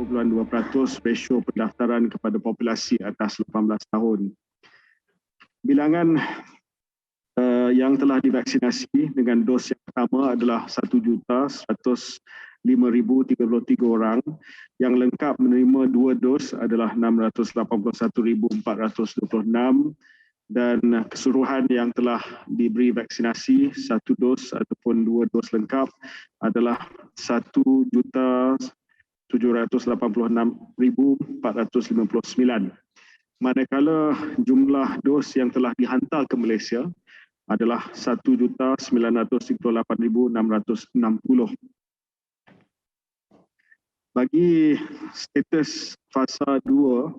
30.2% rasio pendaftaran kepada populasi atas 18 tahun. Bilangan yang telah divaksinasi dengan dos yang pertama adalah 1,105,033 orang. Yang lengkap menerima 2 dos adalah 681,426 dan keseluruhan yang telah diberi vaksinasi 1 dos ataupun 2 dos lengkap adalah 1,786,459. Manakala jumlah dos yang telah dihantar ke Malaysia adalah 1,938,660. Bagi status fasa 2,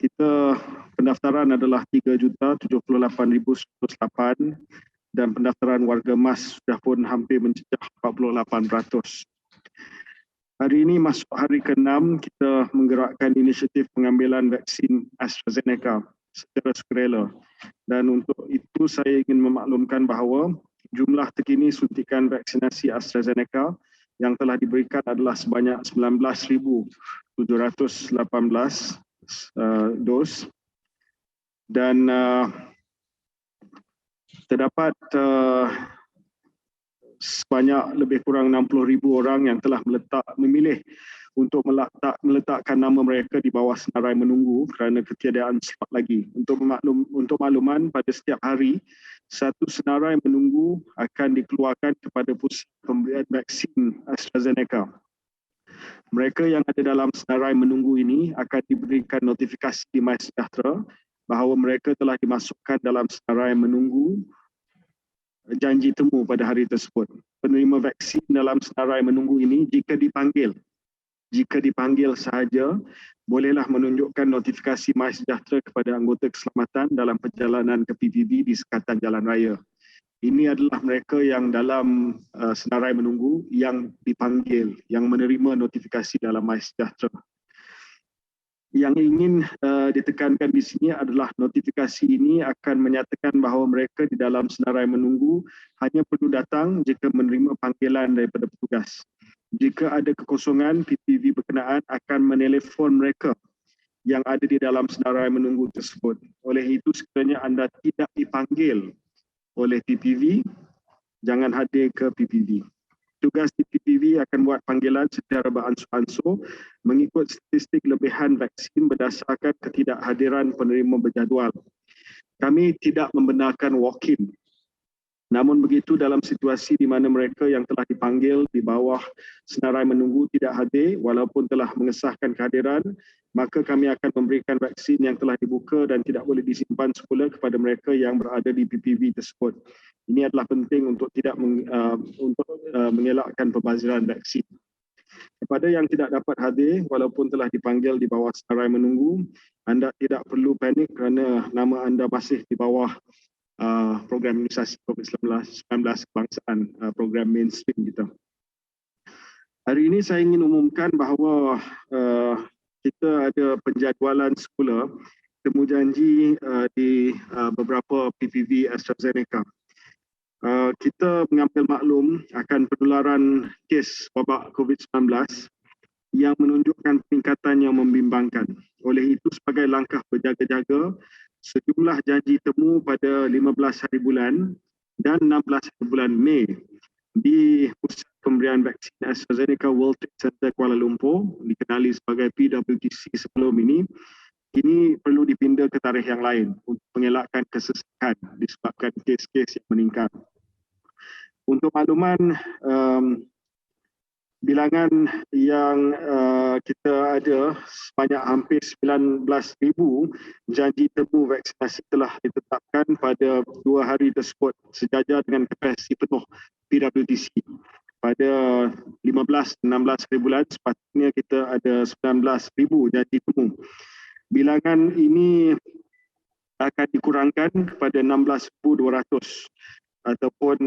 kita pendaftaran adalah 3,078,108 dan pendaftaran warga emas sudah pun hampir mencecah 48%. Hari ini masuk hari ke-6, kita menggerakkan inisiatif pengambilan vaksin AstraZeneca secara sukarela. Dan untuk itu saya ingin memaklumkan bahawa jumlah terkini suntikan vaksinasi AstraZeneca yang telah diberikan adalah sebanyak 19,718 dos dan terdapat sebanyak lebih kurang 60,000 orang yang telah memilih untuk meletakkan nama mereka di bawah senarai menunggu kerana ketiadaan slot lagi. Untuk makluman, pada setiap hari, satu senarai menunggu akan dikeluarkan kepada pusat pemberian vaksin AstraZeneca. Mereka yang ada dalam senarai menunggu ini akan diberikan notifikasi di MySejahtera bahawa mereka telah dimasukkan dalam senarai menunggu janji temu pada hari tersebut. Penerima vaksin dalam senarai menunggu ini jika dipanggil sahaja, bolehlah menunjukkan notifikasi MySejahtera kepada anggota keselamatan dalam perjalanan ke PPV di sekatan jalan raya. Ini adalah mereka yang dalam senarai menunggu yang dipanggil, yang menerima notifikasi dalam MySejahtera. Yang ingin ditekankan di sini adalah notifikasi ini akan menyatakan bahawa mereka di dalam senarai menunggu hanya perlu datang jika menerima panggilan daripada petugas. Jika ada kekosongan, PPV berkenaan akan menelefon mereka yang ada di dalam senarai menunggu tersebut. Oleh itu, sekiranya anda tidak dipanggil oleh PPV, jangan hadir ke PPV. Tugas di PPV akan buat panggilan secara beransur-ansur mengikut statistik lebihan vaksin berdasarkan ketidakhadiran penerima berjadual. Kami tidak membenarkan walk-in. Namun begitu, dalam situasi di mana mereka yang telah dipanggil di bawah senarai menunggu tidak hadir walaupun telah mengesahkan kehadiran, maka kami akan memberikan vaksin yang telah dibuka dan tidak boleh disimpan semula kepada mereka yang berada di PPV tersebut. Ini adalah penting untuk mengelakkan pembaziran vaksin. Kepada yang tidak dapat hadir walaupun telah dipanggil di bawah senarai menunggu, anda tidak perlu panik kerana nama anda masih di bawah program imunisasi COVID-19 kebangsaan, program mainstream kita. Hari ini saya ingin umumkan bahawa kita ada penjadualan semula temu janji di beberapa PPV AstraZeneca. Kita mengambil maklum akan penularan kes wabak COVID-19 yang menunjukkan peningkatan yang membimbangkan. Oleh itu, sebagai langkah berjaga-jaga, sejumlah janji temu pada 15 hari bulan dan 16 hari bulan Mei di Pusat Pemberian Vaksin AstraZeneca World Trade Center Kuala Lumpur, dikenali sebagai PWTC sebelum ini, kini perlu dipindah ke tarikh yang lain untuk mengelakkan kesesakan disebabkan kes-kes yang meningkat. Untuk makluman, bilangan yang kita ada sebanyak hampir 19,000 janji temu vaksinasi telah ditetapkan pada 2 hari tersebut sejajar dengan kapasiti penuh PWTC. Pada 15-16 hari bulan sepatutnya kita ada 19,000 janji temu. Bilangan ini akan dikurangkan kepada 16,200 ataupun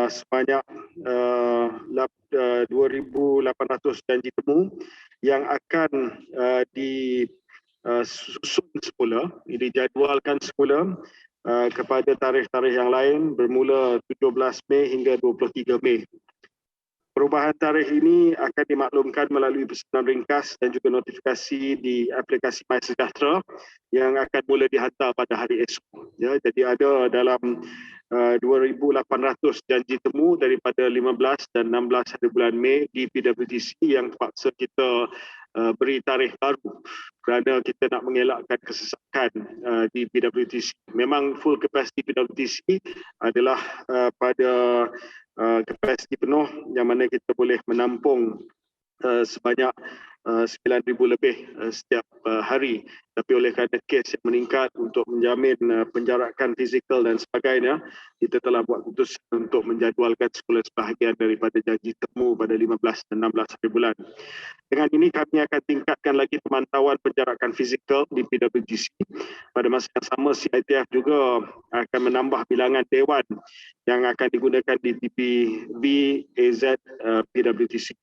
sebanyak 2,800 janji temu yang akan disusun semula, dijadualkan semula kepada tarikh-tarikh yang lain bermula 17 Mei hingga 23 Mei. Perubahan tarikh ini akan dimaklumkan melalui pesanan ringkas dan juga notifikasi di aplikasi MySejahtera yang akan mula dihantar pada hari esok. Ya, jadi ada dalam 2,800 janji temu daripada 15 dan 16 hari bulan Mei di PWTC yang terpaksa kita beri tarikh baru kerana kita nak mengelakkan kesesakan di PWTC. Memang full capacity PWTC adalah pada kapasiti penuh yang mana kita boleh menampung sebanyak 9,000 lebih setiap hari. Tapi oleh kerana kes yang meningkat untuk menjamin penjarakan fizikal dan sebagainya, kita telah buat keputusan untuk menjadualkan semula sebahagian daripada janji temu pada 15 dan 16 hari bulan. Dengan ini kami akan tingkatkan lagi pemantauan penjarakan fizikal di PWTC. Pada masa yang sama, CITF juga akan menambah bilangan dewan yang akan digunakan di TPV AZ PWTC.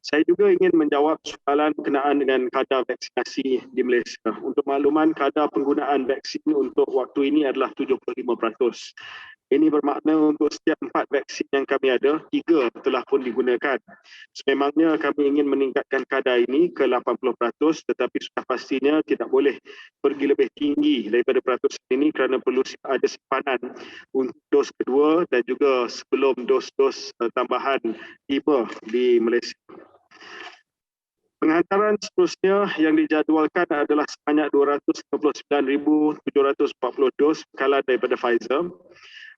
Saya juga ingin menjawab soalan berkenaan dengan kadar vaksinasi di Malaysia. Untuk makluman, kadar penggunaan vaksin untuk waktu ini adalah 75%. Ini bermakna untuk setiap 4 vaksin yang kami ada, 3 telah pun digunakan. Sememangnya kami ingin meningkatkan kadar ini ke 80%, tetapi sudah pastinya tidak boleh pergi lebih tinggi daripada peratusan ini kerana perlu ada simpanan untuk dos kedua dan juga sebelum dos-dos tambahan tiba di Malaysia. Penghantaran seterusnya yang dijadualkan adalah sebanyak 259,740 dos bekalan daripada Pfizer.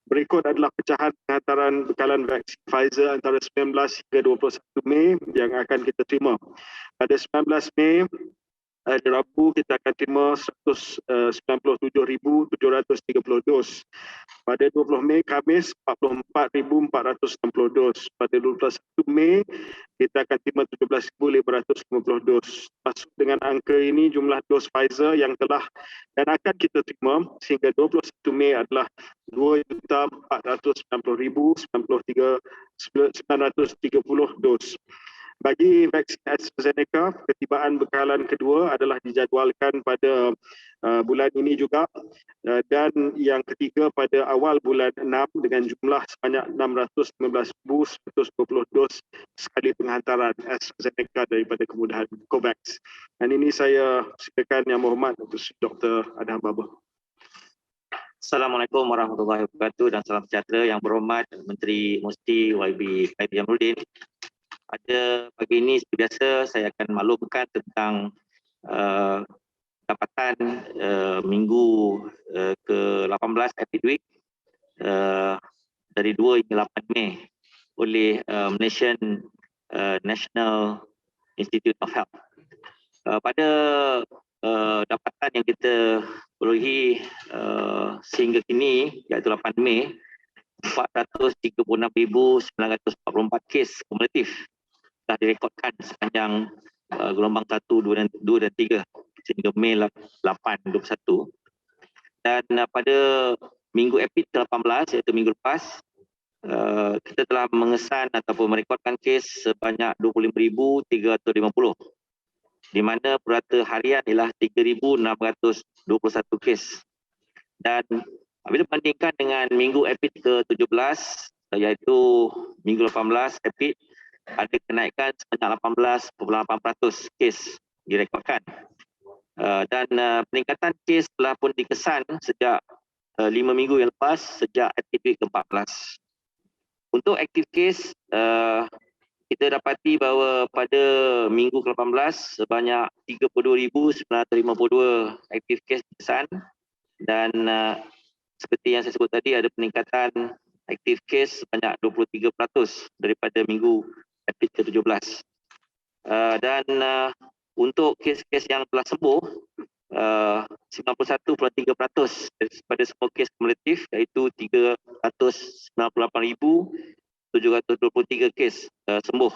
Berikut adalah pecahan penghantaran bekalan vaksin Pfizer antara 19 hingga 21 Mei yang akan kita terima. Pada 19 Mei, hari Rabu, kita akan terima 197,730 dos. Pada 20 Mei, Khamis, 44,460 dos. Pada 21 Mei, kita akan terima 17,550 dos. Masuk dengan angka ini, jumlah dos Pfizer yang telah dan akan kita terima sehingga 21 Mei adalah 2,490,930 dos. Bagi vaksin AstraZeneca, ketibaan bekalan kedua adalah dijadualkan pada bulan ini juga dan yang ketiga pada awal bulan 6 dengan jumlah sebanyak 615,120 dos sekali penghantaran AstraZeneca daripada kemudahan COVAX. Dan ini saya silakan Yang Berhormat Dr. Adham Baba. Assalamualaikum warahmatullahi wabarakatuh dan salam sejahtera. Yang Berhormat Menteri Musti YB Jamaluddin. Pada pagi ini seperti biasa saya akan maklumkan tentang dapatan minggu ke-18 Epic Week dari 2 hingga 8 Mei oleh Malaysian National Institute of Health. Pada dapatan yang kita perolehi sehingga kini iaitu 8 Mei, 436,944 kes kumulatif telah direkodkan sepanjang gelombang 1, 2 dan 3 sehingga Mei 8/21. Dan pada minggu EPID ke-18 iaitu minggu lepas, kita telah mengesan ataupun merekodkan kes sebanyak 25,350, di mana purata harian ialah 3,621 kes. Dan apabila bandingkan dengan minggu EPID ke-17 iaitu minggu 18 EPID, ada kenaikan sebanyak 18,8% kes direkodkan. Dan peningkatan kes telah pun dikesan sejak 5 minggu yang lepas sejak EPID ke-14. Untuk aktif kes, kita dapati bahawa pada minggu ke-18 sebanyak 32,952 aktif kes dikesan dan seperti yang saya sebut tadi ada peningkatan aktif kes sebanyak 23% daripada minggu EPID ke-17. Dan untuk kes-kes yang telah sembuh 91,3% daripada semua kes kumulatif iaitu 398,723 kes sembuh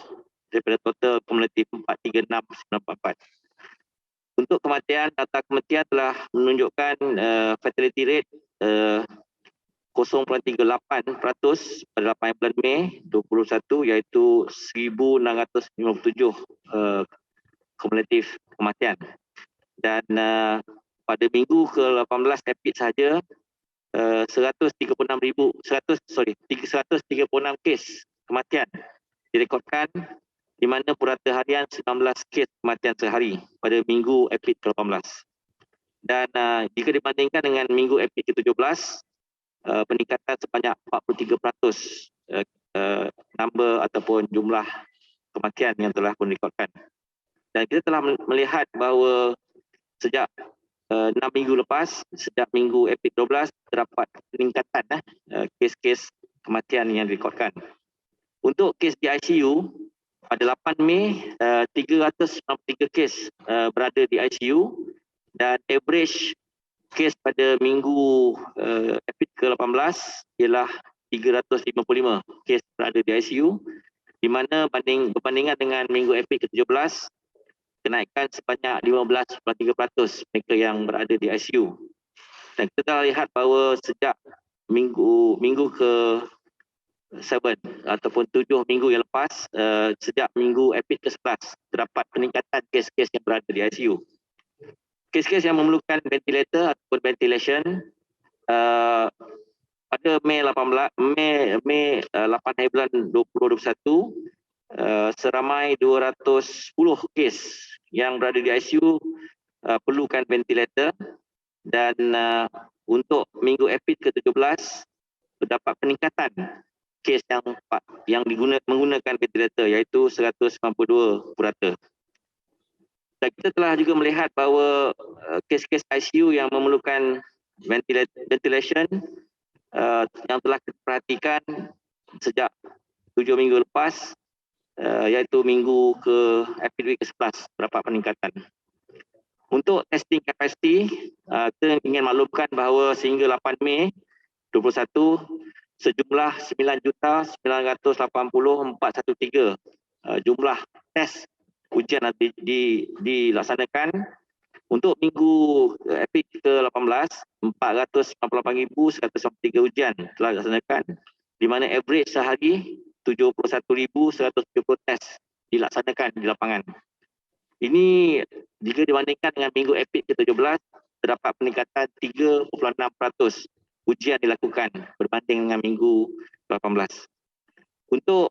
daripada total kumulatif 436,944. Untuk kematian, data kematian telah menunjukkan fatality rate 0.38% pada 8 bulan Mei 2021 iaitu 1,657 kumulatif kematian. Dan pada minggu ke-18 EPID sahaja 336 kes kematian direkodkan di mana purata harian 19 kes kematian sehari pada minggu April ke-18. Dan jika dibandingkan dengan minggu April ke-17, peningkatan sebanyak 43% number ataupun jumlah kematian yang telah pun direkodkan. Dan kita telah melihat bahawa sejak 6 minggu lepas, sejak minggu April 12, terdapat peningkatan kes-kes kematian yang direkodkan. Untuk kes di ICU, pada 8 Mei, 393 kes berada di ICU dan average kes pada minggu April ke-18 ialah 355 kes berada di ICU, di mana berbandingan dengan minggu April ke-17, kenaikan sebanyak 15.3% mereka yang berada di ICU. Dan kita telah lihat bahawa sejak minggu ke-7 ataupun 7 minggu yang lepas, sejak minggu April ke-11, terdapat peningkatan kes-kes yang berada di ICU. Kes-kes yang memerlukan ventilator ataupun ventilation pada Mei 8 hari bulan 2021, seramai 210 kes yang berada di ICU perlukan ventilator, dan untuk minggu April ke-17 terdapat peningkatan kes yang menggunakan ventilator, iaitu 192 purata. Dan kita telah juga melihat bahawa kes-kes ICU yang memerlukan ventilation yang telah kita perhatikan sejak 7 minggu lepas, iaitu minggu April ke-11, terdapat peningkatan. Untuk testing capacity, kita ingin maklumkan bahawa sehingga 8 Mei 2021, sejumlah 9,980,413 jumlah tes ujian dilaksanakan. Untuk minggu April ke-18, 498,193 ujian telah dilaksanakan, di mana average sehari 71,170 tes dilaksanakan di lapangan. Ini jika dibandingkan dengan minggu April ke-17, terdapat peningkatan 3.6% ujian dilakukan berbanding dengan minggu ke-18. Untuk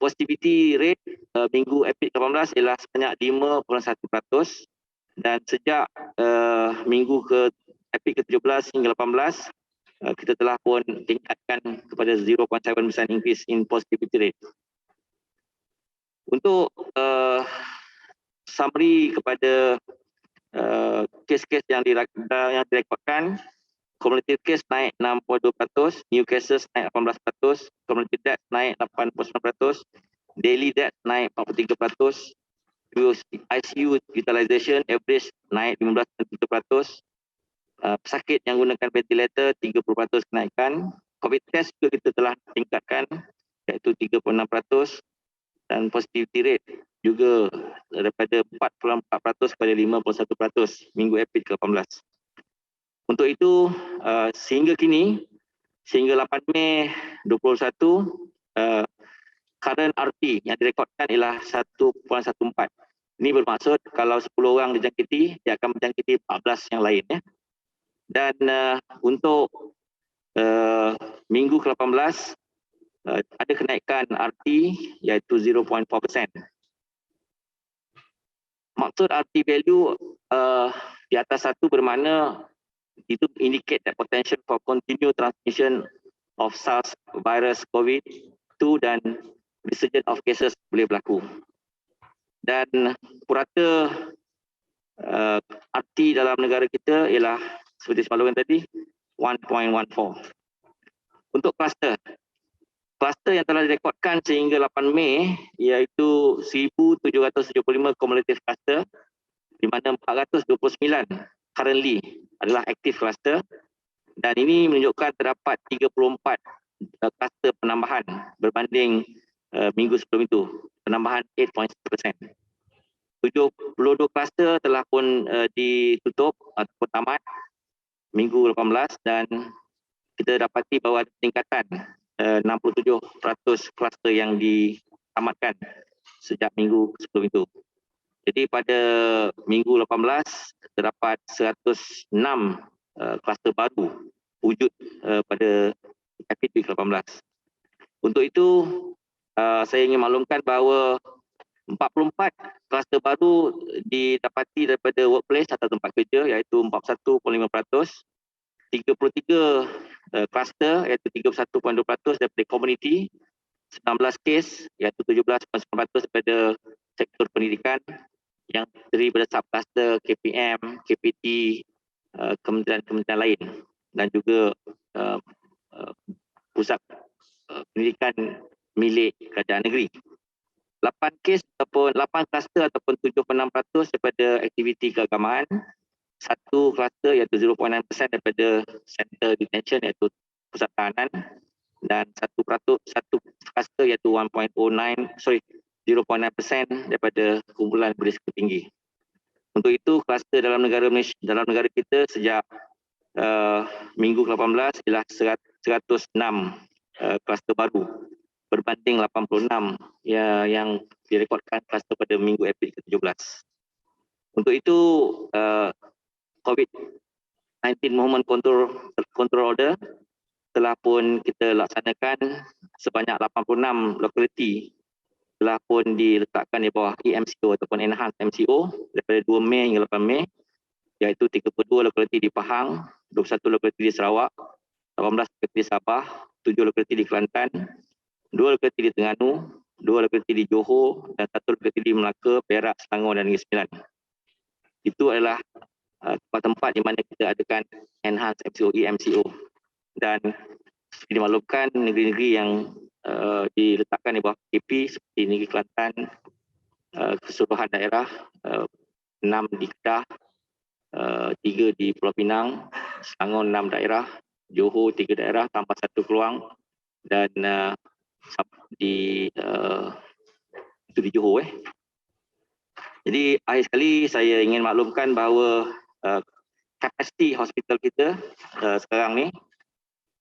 positivity rate minggu April ke-18 ialah sebanyak 5.1%, dan sejak minggu April ke-17 hingga 18, kita telah pun tingkatkan kepada 0.7% increase in positivity rate. Untuk summary kepada kes-kes yang direkodkan, cumulative case naik 6.2%, new cases naik 18%, community death naik 8.9%, daily death naik 43%, ICU utilization average naik 15.3%, pesakit yang gunakan ventilator 30% kenaikan, COVID test juga kita telah tingkatkan iaitu 3.6%, dan positivity rate juga daripada 4.4% kepada 5.1% minggu April ke-18. Untuk itu, sehingga kini, sehingga 8 Mei 2021, current RT yang direkodkan ialah 1.14. Ini bermaksud kalau 10 orang dijangkiti, dia akan menjangkiti 14 yang lain. Dan untuk minggu ke-18, ada kenaikan RT iaitu 0.4%. Maksud RT value di atas 1 bermakna itu indicate that potential for continued transmission of SARS virus COVID-2 dan resurgence of cases boleh berlaku. Dan purata RT dalam negara kita ialah seperti semalam tadi 1.14. Untuk kluster yang telah direkodkan sehingga 8 Mei iaitu 1,775 cumulative cluster, di mana 429 currently adalah active cluster, dan ini menunjukkan terdapat 34 kluster penambahan berbanding minggu sebelum itu, penambahan 8.6%. 72 kluster telah pun ditutup ataupun tamat minggu 18, dan kita dapati bahawa ada peningkatan 67% kluster yang ditamatkan sejak minggu sebelum itu. Jadi pada minggu 18 terdapat 106 kluster baru wujud pada April 18. Untuk itu saya ingin maklumkan bahawa 44 kluster baru didapati daripada workplace atau tempat kerja, iaitu 41.5%. 33 kluster iaitu 31.2% daripada komuniti, 19 kes iaitu 17.9% daripada sektor pendidikan yang terdiri pada subkluster KPM, KPT, kementerian-kementerian lain dan juga pusat pendidikan milik kerajaan negeri. 8 kes ataupun 8 kluster ataupun 7.6% daripada aktiviti keagamaan, 1 kluster iaitu 0.9% daripada center detention iaitu pusat tahanan dan 1 kluster iaitu 0.9% daripada kumpulan berisiko tinggi. Untuk itu kluster dalam negara Malaysia, dalam negara kita sejak minggu ke-18 ialah 106 kluster baru berbanding 86 yang direkodkan kluster pada minggu April ke-17. Untuk itu COVID-19 Movement Control Order telah pun kita laksanakan sebanyak 86 lokaliti telah pun diletakkan di bawah EMCO ataupun Enhanced MCO daripada 2 Mei hingga 8 Mei, iaitu 32 lokaliti di Pahang, 21 lokaliti di Sarawak, 18 lokaliti di Sabah, 7 lokaliti di Kelantan, 2 lokaliti di Terengganu, 2 lokaliti di Johor dan 1 lokaliti di Melaka, Perak, Selangor dan Negeri Sembilan. Itu adalah tempat-tempat di mana kita adakan Enhanced MCO, EMCO, dan dimaklumkan negeri-negeri yang diletakkan di bawah KP seperti Negeri Kelantan, keseluruhan daerah, 6 di Kedah, 3 di Pulau Pinang, Selangor 6 daerah, Johor 3 daerah tambah 1 Keluang dan itu di Johor. Jadi akhir sekali saya ingin maklumkan bahawa kapasiti hospital kita sekarang ni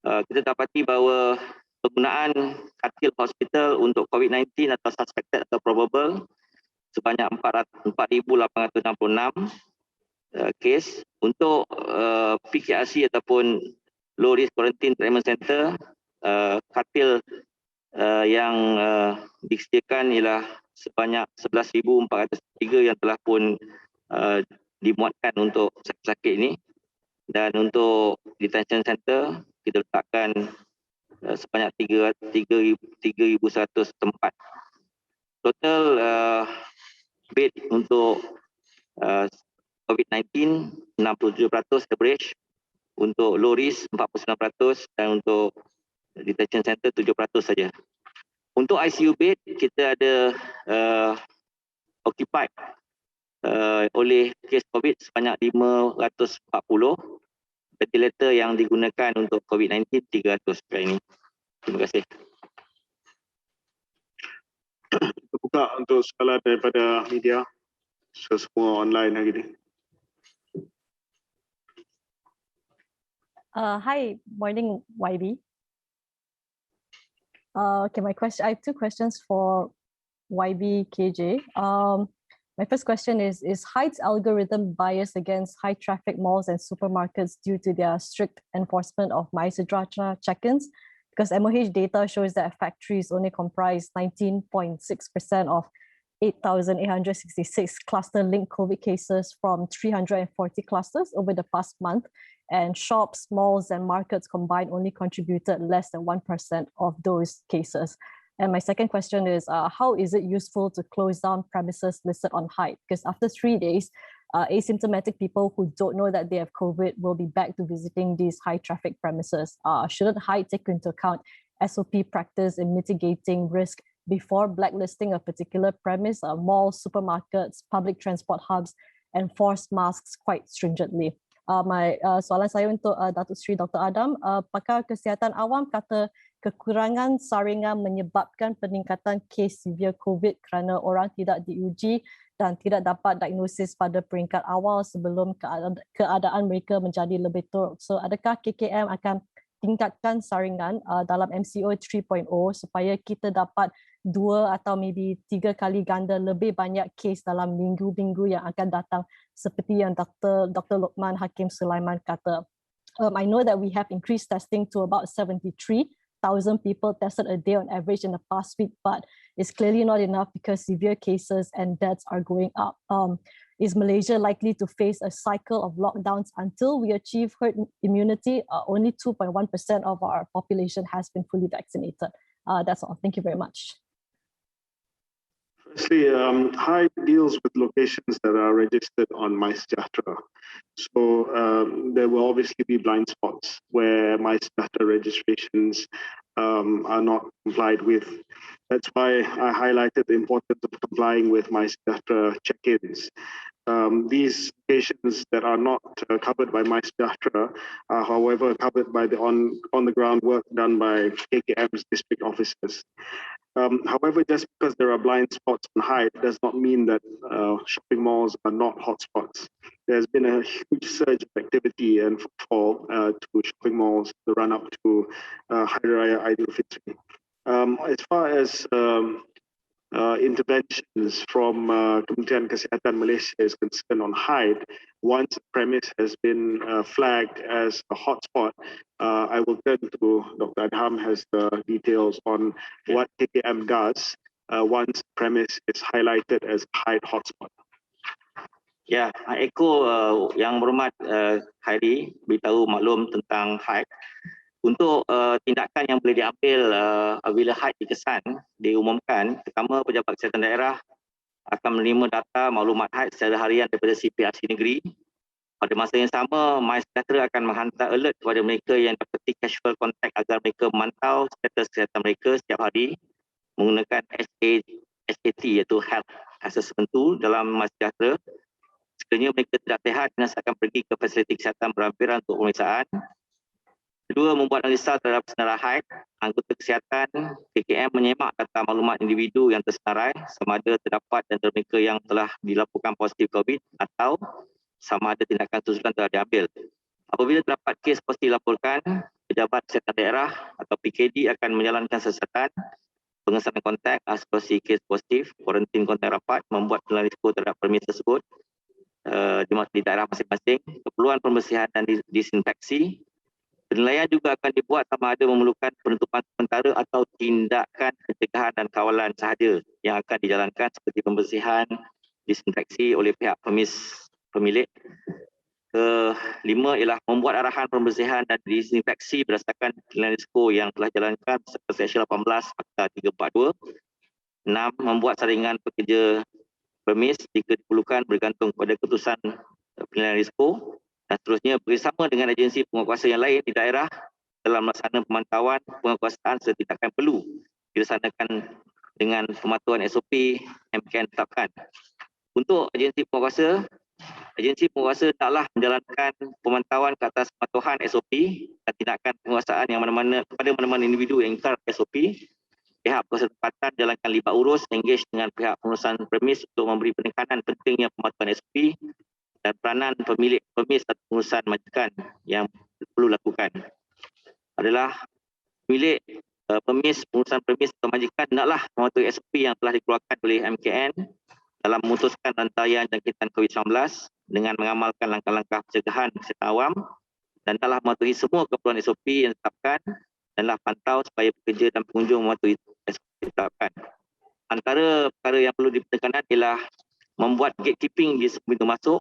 kita dapati bahawa penggunaan katil hospital untuk COVID-19 atau suspected atau probable sebanyak 4,866 kes. Untuk PKRC ataupun Low Risk Quarantine Treatment Center, katil yang disediakan ialah sebanyak 11,403 yang telah pun dimuatkan untuk sakit-sakit ini. Dan untuk detention center kita letakkan sebanyak 3,100 tempat. Total bed untuk COVID-19 67% average, untuk low risk 49% dan untuk detention center 7% saja. Untuk ICU bed kita ada occupied oleh kes COVID sebanyak 540, ventilator yang digunakan untuk COVID-19 300 kali ini. Terima kasih. Kita buka untuk soalan daripada media. Semua online hari ini. Hi, morning YB. Okay, I have 2 questions for YB KJ. My first question is Hyde's algorithm biased against high traffic malls and supermarkets due to their strict enforcement of MySejahtera check-ins? Because MOH data shows that factories only comprise 19.6% of 8,866 cluster-linked COVID cases from 340 clusters over the past month, and shops, malls, and markets combined only contributed less than 1% of those cases. And my second question is, how is it useful to close down premises listed on Hyde? Because after 3 days, asymptomatic people who don't know that they have COVID will be back to visiting these high traffic premises. Shouldn't Hyde take into account SOP practice in mitigating risk before blacklisting a particular premise? Malls, supermarkets, public transport hubs enforce masks quite stringently. Soalan saya untuk Datuk Seri Dr. Adam, pakar kesihatan awam kata kekurangan saringan menyebabkan peningkatan kes severe COVID kerana orang tidak diuji dan tidak dapat diagnosis pada peringkat awal sebelum keadaan mereka menjadi lebih teruk. So, adakah KKM akan tingkatkan saringan dalam MCO 3.0 supaya kita dapat 2 atau maybe 3 kali ganda lebih banyak kes dalam minggu-minggu yang akan datang, seperti yang Dr. Lokman Hakim Sulaiman kata. I know that we have increased testing to about 73 1,000 people tested a day on average in the past week, but it's clearly not enough because severe cases and deaths are going up. Is Malaysia likely to face a cycle of lockdowns until we achieve herd immunity? Only 2.1% of our population has been fully vaccinated. That's all. Thank you very much. Firstly, HIDE deals with locations that are registered on MySejahtera. So there will obviously be blind spots where MySejahtera registrations are not complied with. That's why I highlighted the importance of complying with MySejahtera check-ins. These locations that are not covered by MySejahtera are, however, covered by the on-the-ground work done by KKM's district officers. However, just because there are blind spots on HIDE does not mean that shopping malls are not hotspots. There's been a huge surge of activity and footfall to shopping malls the run up to Hari Raya Aidilfitri. As far as interventions from Kementerian Kesihatan Malaysia is concerned on HIDE, once a premise has been flagged as a hotspot, I will turn to Dr. Adham has the details on what KKM does once a premise is highlighted as HIDE hotspot. Ya, Eko yang berhormat Khairi beritahu maklum tentang HIDE. Untuk tindakan yang boleh diambil apabila HIDE dikesan, diumumkan, pertama pejabat kesihatan daerah akan menerima data maklumat HIDE secara harian daripada CPRC negeri. Pada masa yang sama, MySejahtera akan menghantar alert kepada mereka yang dapati casual contact agar mereka memantau status kesihatan mereka setiap hari menggunakan HAT iaitu Health Assessment Tool dalam MySejahtera. Sekiranya mereka tidak sihat, dinas akan pergi ke fasiliti kesihatan berhampiran untuk pemeriksaan. Kedua, membuat analisa terhadap senarai HIDE. Anggota kesihatan KKM menyemak data maklumat individu yang tersenarai sama ada terdapat dan mereka yang telah dilaporkan positif COVID atau sama ada tindakan susulan telah diambil. Apabila terdapat kes positif dilaporkan, pejabat kesihatan daerah atau PKD akan menjalankan siasatan pengesanan kontak, asosiasi kes positif, kuarantin kontak rapat, membuat penilaian risiko terhadap premis tersebut di daerah masing-masing, keperluan pembersihan dan disinfeksi. Penilaian juga akan dibuat sama ada memerlukan penutupan sementara atau tindakan pencegahan dan kawalan sahaja yang akan dijalankan seperti pembersihan, disinfeksi oleh pihak pemilik. Kelima ialah membuat arahan pembersihan dan disinfeksi berdasarkan penilaian risiko yang telah dijalankan serta Seksyen 18 Akta 342. 6. Membuat saringan pekerja premis jika diperlukan bergantung pada keputusan penilaian risiko. Dan seterusnya bersama dengan agensi penguatkuasa yang lain di daerah dalam melaksanakan pemantauan penguatkuasaan serta tindakan perlu dilaksanakan dengan pematuhan SOP MKN tetapkan. Untuk agensi penguatkuasa taklah menjalankan pemantauan ke atas pematuhan SOP dan tindakan penguasaan yang pada mana-mana individu yang ingkar SOP. Pihak kuasa tempatan jalankan libat urus, engage dengan pihak pengurusan premis untuk memberi penekanan pentingnya pematuhan SOP dan peranan pemilik premis atau pengurusan majikan yang perlu lakukan adalah pemilik pengurusan premis atau majikan hendaklah mematuhi SOP yang telah dikeluarkan oleh MKN dalam memutuskan rantaian jangkitan COVID-19 dengan mengamalkan langkah-langkah pencegahan kesihatan awam dan telah mematuhi semua keperluan SOP yang ditetapkan dan telah pantau supaya pekerja dan pengunjung mematuhi SOP yang ditetapkan. Antara perkara yang perlu dipertekankan ialah membuat gatekeeping di pintu masuk,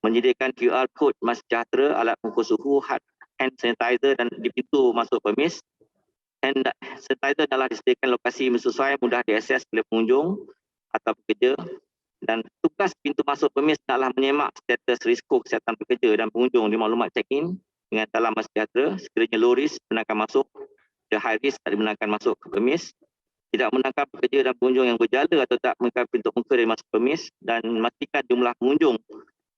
menyediakan QR code MySejahtera, alat pengukur suhu, hand sanitizer dan di pintu masuk premis. Hand sanitizer adalah disediakan lokasi sesuai, mudah diakses oleh pengunjung atau pekerja. Dan tugas pintu masuk premis adalah menyemak status risiko kesihatan pekerja dan pengunjung di maklumat check-in dengan dalam MySejahtera. Sekiranya low risk, benarkan masuk. Jika high risk, tak dibenarkan masuk ke premis. Tidak menangkap pekerja dan pengunjung yang berjala atau tak menangkap pintu muka dari masuk premis dan memastikan jumlah pengunjung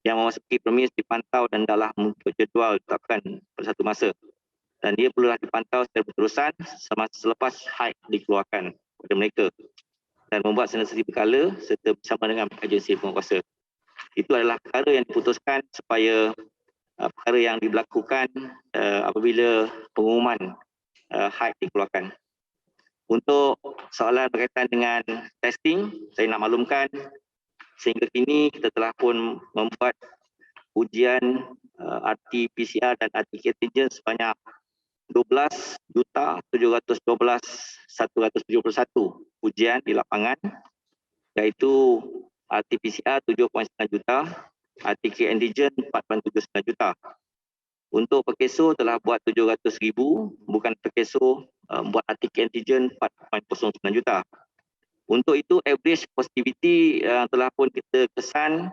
yang memasuki premis dipantau dan dalam mengikut jadual ditetapkan pada satu masa. Dan dia perlulah dipantau secara berterusan selepas HIDE dikeluarkan kepada mereka dan membuat sanitasi berkala serta bersama dengan agensi penguatkuasa. Itu adalah perkara yang diputuskan supaya perkara yang diberlakukan apabila pengumuman HIDE dikeluarkan. Untuk soalan berkaitan dengan testing, saya nak maklumkan sehingga kini kita telah pun membuat ujian RT-PCR dan RT-antigen sebanyak 12,712,171 ujian di lapangan, iaitu RT-PCR 7.9 juta, RTK antigen 4.79 juta. Untuk Perkeso telah buat 700,000, bukan Perkeso buat RTK antigen 4.09 juta. Untuk itu average positivity yang telah pun kita kesan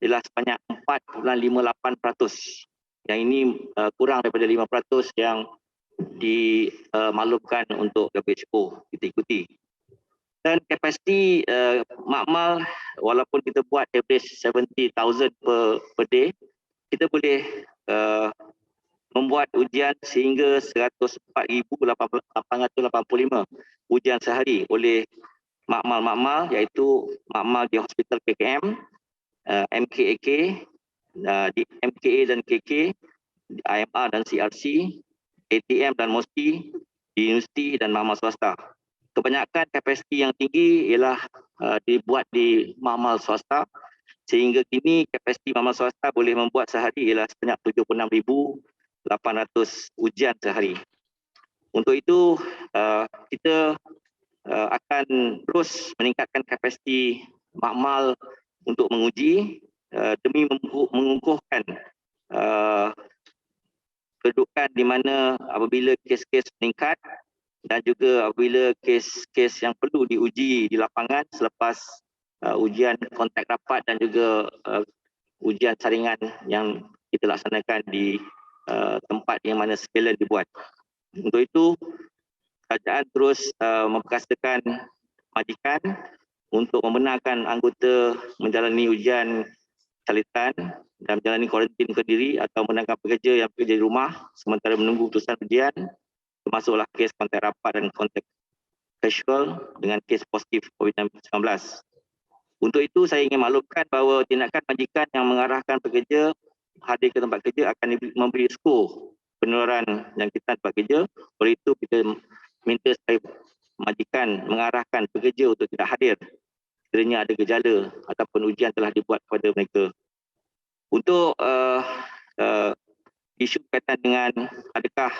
ialah sebanyak 4.58%. Yang ini kurang daripada 5% yang dimaklumkan untuk WHO kita ikuti. Dan kapasiti makmal, walaupun kita buat average 70,000 per day, kita boleh membuat ujian sehingga 104,885 ujian sehari oleh makmal-makmal, iaitu makmal di hospital KKM, MKAK, di MKA dan KK, IMR dan CRC, ATM dan MOSPI, di universiti dan makmal swasta. Kebanyakan kapasiti yang tinggi ialah dibuat di makmal swasta, sehingga kini kapasiti makmal swasta boleh membuat sehari ialah sebanyak 76,800 ujian sehari. Untuk itu kita akan terus meningkatkan kapasiti makmal untuk menguji demi mengukuhkan kedudukan di mana apabila kes-kes meningkat dan juga apabila kes-kes yang perlu diuji di lapangan selepas ujian kontak rapat dan juga ujian saringan yang kita laksanakan di tempat yang mana surveillance dibuat. Untuk itu, kerajaan terus memperkasakan majikan untuk membenarkan anggota menjalani ujian salitan dan menjalani kuarantin ke diri atau menangkap pekerja yang bekerja di rumah sementara menunggu keputusan ujian, termasuklah kes kontak rapat dan kontak casual dengan kes positif COVID-19. Untuk itu saya ingin maklumkan bahawa tindakan majikan yang mengarahkan pekerja hadir ke tempat kerja akan memberi skor penularan yang kita tempat kerja. Oleh itu kita minta supaya majikan mengarahkan pekerja untuk tidak hadir sekiranya ada gejala ataupun ujian telah dibuat kepada mereka. Untuk isu berkaitan dengan adakah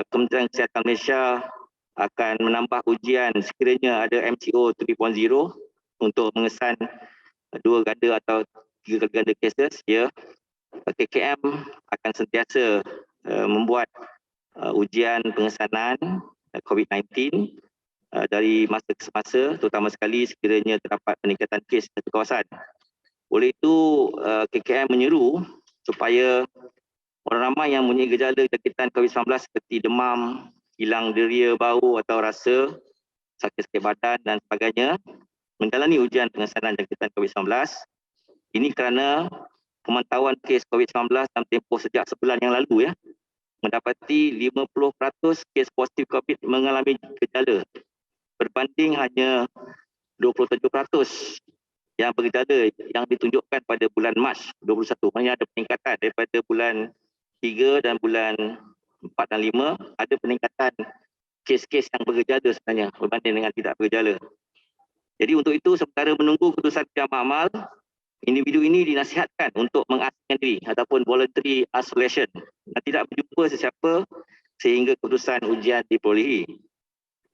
Kementerian Kesihatan Malaysia akan menambah ujian sekiranya ada MCO 3.0 untuk mengesan 2 ganda atau 3 ganda cases, ya, KKM akan sentiasa membuat ujian pengesanan COVID-19 dari masa ke semasa, terutama sekali sekiranya terdapat peningkatan kes di kawasan. Oleh itu, KKM menyeru supaya orang ramai yang mempunyai gejala jangkitan COVID-19 seperti demam, hilang deria, bau atau rasa, sakit badan dan sebagainya menjalani ujian pengesanan jangkitan COVID-19. Ini kerana pemantauan kes COVID-19 dalam tempoh sejak sebulan yang lalu, ya, mendapati 50% kes positif COVID mengalami gejala berbanding hanya 27% yang bergejala yang ditunjukkan pada bulan Mac 21. Maksudnya ada peningkatan daripada bulan 3 dan bulan 4 dan 5, ada peningkatan kes-kes yang bergejala sebenarnya berbanding dengan tidak bergejala. Jadi untuk itu sementara menunggu keputusan pihak makmal, individu ini dinasihatkan untuk mengasingkan diri ataupun voluntary isolation dan tidak berjumpa sesiapa sehingga keputusan ujian diperolehi.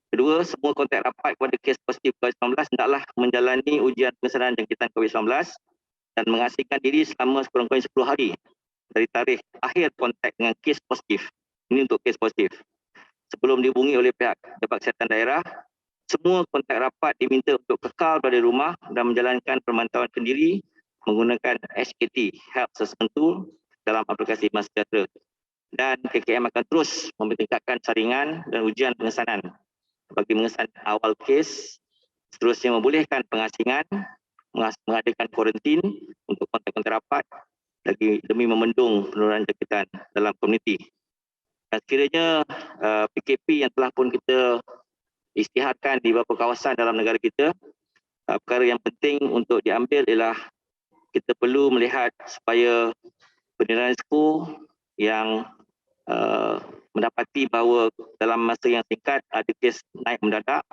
Kedua, semua kontak rapat kepada kes positif COVID-19 hendaklah menjalani ujian pengesanan jangkitan COVID-19 dan mengasingkan diri selama sekurang-kurangnya 10 hari dari tarikh akhir kontak dengan kes positif. Ini untuk kes positif. Sebelum dihubungi oleh pihak Jabat Kesihatan Daerah, semua kontak rapat diminta untuk kekal berada di rumah dan menjalankan pemantauan sendiri menggunakan HAT, Health Assessment Tool, dalam aplikasi MySejahtera. Dan KKM akan terus mempertingkatkan saringan dan ujian pengesanan bagi mengesan awal kes, seterusnya membolehkan pengasingan, mengadakan kuarantin untuk kontak-kontak rapat demi membendung penularan jangkitan dalam komuniti. Dan sekiranya PKP yang telah pun kita isytiharkan di beberapa kawasan dalam negara kita, perkara yang penting untuk diambil ialah kita perlu melihat supaya penilaian skor yang mendapati bahawa dalam masa yang singkat ada kes naik mendadak,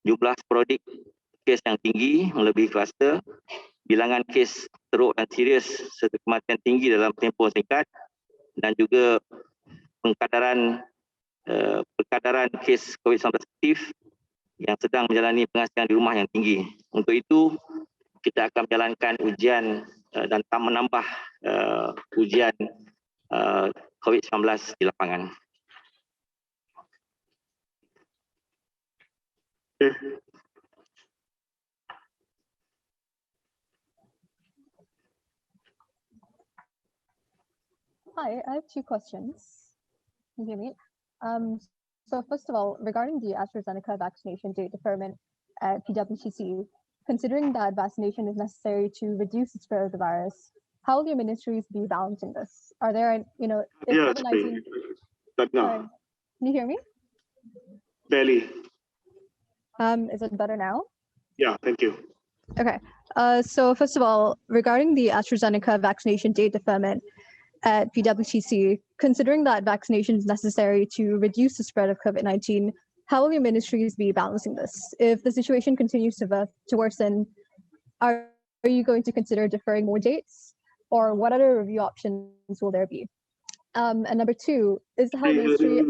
jumlah sporadik kes yang tinggi melebihi kluster, bilangan kes teruk dan serius serta kematian tinggi dalam tempoh singkat, dan juga perkadaran kes COVID-19 aktif yang sedang menjalani pengasihan di rumah yang tinggi. Untuk itu, kita akan menjalankan ujian dan menambah ujian COVID-19 di lapangan. Hi, I have two questions. Can you hear me? So first of all, regarding the AstraZeneca vaccination date deferment at PWTC, considering that vaccination is necessary to reduce the spread of the virus, how will your ministries be balancing this? Are there, if Yes, COVID-19... Sorry. Can you hear me? Barely. Is it better now? Yeah, thank you. Okay. So first of all, regarding the AstraZeneca vaccination date deferment at PWTC, considering that vaccination is necessary to reduce the spread of COVID-19, how will your ministries be balancing this? If the situation continues to worsen, are you going to consider deferring more dates? Or what other review options will there be? And number two, is the health ministry...